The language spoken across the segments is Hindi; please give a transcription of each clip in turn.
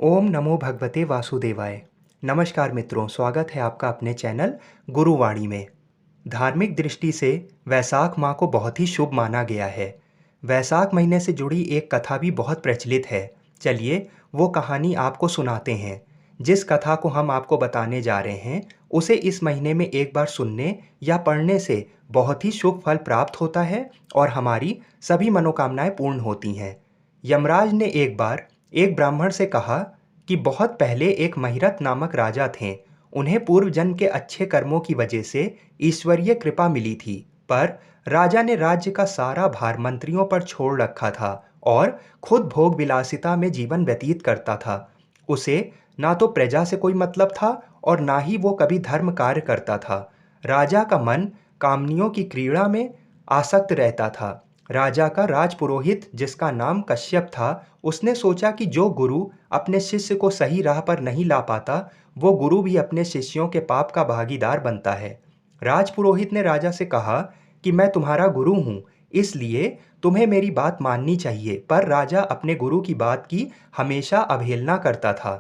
ओम नमो भगवते वासुदेवाय। नमस्कार मित्रों, स्वागत है आपका अपने चैनल गुरुवाणी में। धार्मिक दृष्टि से वैसाख माह को बहुत ही शुभ माना गया है। वैसाख महीने से जुड़ी एक कथा भी बहुत प्रचलित है। चलिए वो कहानी आपको सुनाते हैं। जिस कथा को हम आपको बताने जा रहे हैं उसे इस महीने में एक बार सुनने या पढ़ने से बहुत ही शुभ फल प्राप्त होता है और हमारी सभी मनोकामनाएं पूर्ण होती हैं। यमराज ने एक बार एक ब्राह्मण से कहा कि बहुत पहले एक महिरथ नामक राजा थे। उन्हें पूर्व जन्म के अच्छे कर्मों की वजह से ईश्वरीय कृपा मिली थी, पर राजा ने राज्य का सारा भार मंत्रियों पर छोड़ रखा था और खुद भोग विलासिता में जीवन व्यतीत करता था। उसे ना तो प्रजा से कोई मतलब था और ना ही वो कभी धर्म कार्य करता था। राजा का मन कामनियों की क्रीड़ा में आसक्त रहता था। राजा का राजपुरोहित जिसका नाम कश्यप था, उसने सोचा कि जो गुरु अपने शिष्य को सही राह पर नहीं ला पाता, वो गुरु भी अपने शिष्यों के पाप का भागीदार बनता है। राजपुरोहित ने राजा से कहा कि मैं तुम्हारा गुरु हूँ, इसलिए तुम्हें मेरी बात माननी चाहिए। पर राजा अपने गुरु की बात की हमेशा अवहेलना करता था।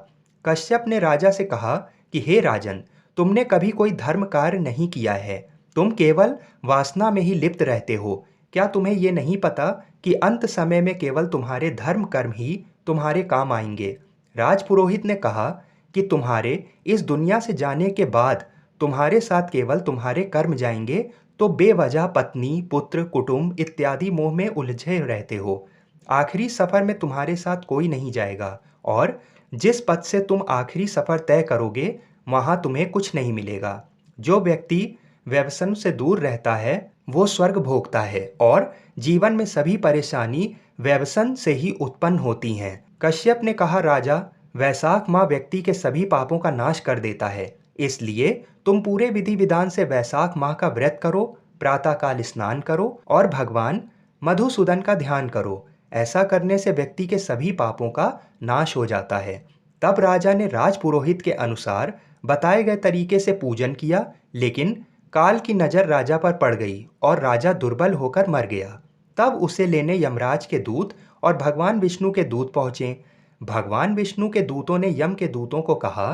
कश्यप ने राजा से कहा कि हे राजन, तुमने कभी कोई धर्म कार्य नहीं किया है। तुम केवल वासना में ही लिप्त रहते हो। क्या तुम्हें ये नहीं पता कि अंत समय में केवल तुम्हारे धर्म कर्म ही तुम्हारे काम आएंगे? राजपुरोहित ने कहा कि तुम्हारे इस दुनिया से जाने के बाद तुम्हारे साथ केवल तुम्हारे कर्म जाएंगे, तो बेवजह पत्नी, पुत्र, कुटुंब इत्यादि मोह में उलझे रहते हो। आखिरी सफर में तुम्हारे साथ कोई नहीं जाएगा और जिस पथ से तुम आखिरी सफर तय करोगे, वहां तुम्हें कुछ नहीं मिलेगा। जो व्यक्ति व्यसन से दूर रहता है वो स्वर्ग भोगता है और जीवन में सभी परेशानी व्यसन से ही उत्पन्न होती हैं। कश्यप ने कहा, राजा, वैसाख माह व्यक्ति के सभी पापों का नाश कर देता है, इसलिए तुम पूरे विधि विधान से वैसाख माह का व्रत करो, प्रातःकाल स्नान करो और भगवान मधुसूदन का ध्यान करो। ऐसा करने से व्यक्ति के सभी पापों का नाश हो जाता है। तब राजा ने राजपुरोहित के अनुसार बताए गए तरीके से पूजन किया, लेकिन काल की नजर राजा पर पड़ गई और राजा दुर्बल होकर मर गया। तब उसे लेने यमराज के दूत और भगवान विष्णु के दूत पहुंचे। भगवान विष्णु के दूतों ने यम के दूतों को कहा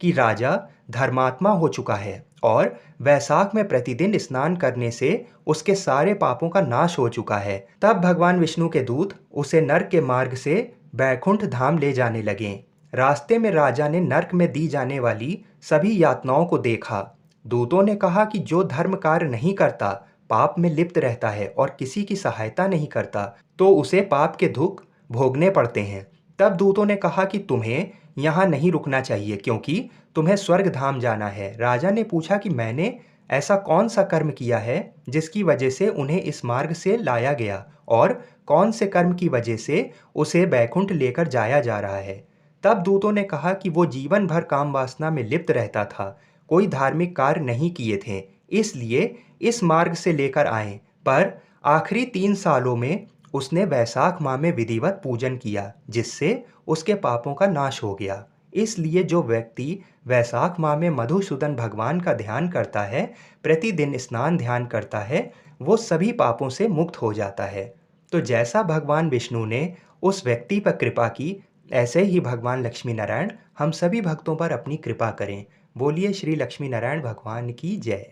कि राजा धर्मात्मा हो चुका है और वैसाख में प्रतिदिन स्नान करने से उसके सारे पापों का नाश हो चुका है। तब भगवान विष्णु के दूत उसे नर्क के मार्ग से बैकुंठ धाम ले जाने लगे। रास्ते में राजा ने नर्क में दी जाने वाली सभी यातनाओं को देखा। दूतों ने कहा कि जो धर्म कार्य नहीं करता, पाप में लिप्त रहता है और किसी की सहायता नहीं करता, तो उसे पाप के दुख भोगने पड़ते हैं। तब दूतों ने कहा कि तुम्हें यहाँ नहीं रुकना चाहिए, क्योंकि तुम्हें स्वर्ग धाम जाना है। राजा ने पूछा कि मैंने ऐसा कौन सा कर्म किया है जिसकी वजह से उन्हें इस मार्ग से लाया गया और कौन से कर्म की वजह से उसे बैकुंठ लेकर जाया जा रहा है। तब दूतों ने कहा कि वो जीवन भर काम वासना में लिप्त रहता था, कोई धार्मिक कार्य नहीं किए थे, इसलिए इस मार्ग से लेकर आए। पर आखिरी 3 सालों में उसने वैसाख माह में विधिवत पूजन किया, जिससे उसके पापों का नाश हो गया। इसलिए जो व्यक्ति वैसाख माह में मधुसूदन भगवान का ध्यान करता है, प्रतिदिन स्नान ध्यान करता है, वो सभी पापों से मुक्त हो जाता है। तो जैसा भगवान विष्णु ने उस व्यक्ति पर कृपा की, ऐसे ही भगवान लक्ष्मी नारायण हम सभी भक्तों पर अपनी कृपा करें। बोलिए श्री लक्ष्मी नारायण भगवान की जय।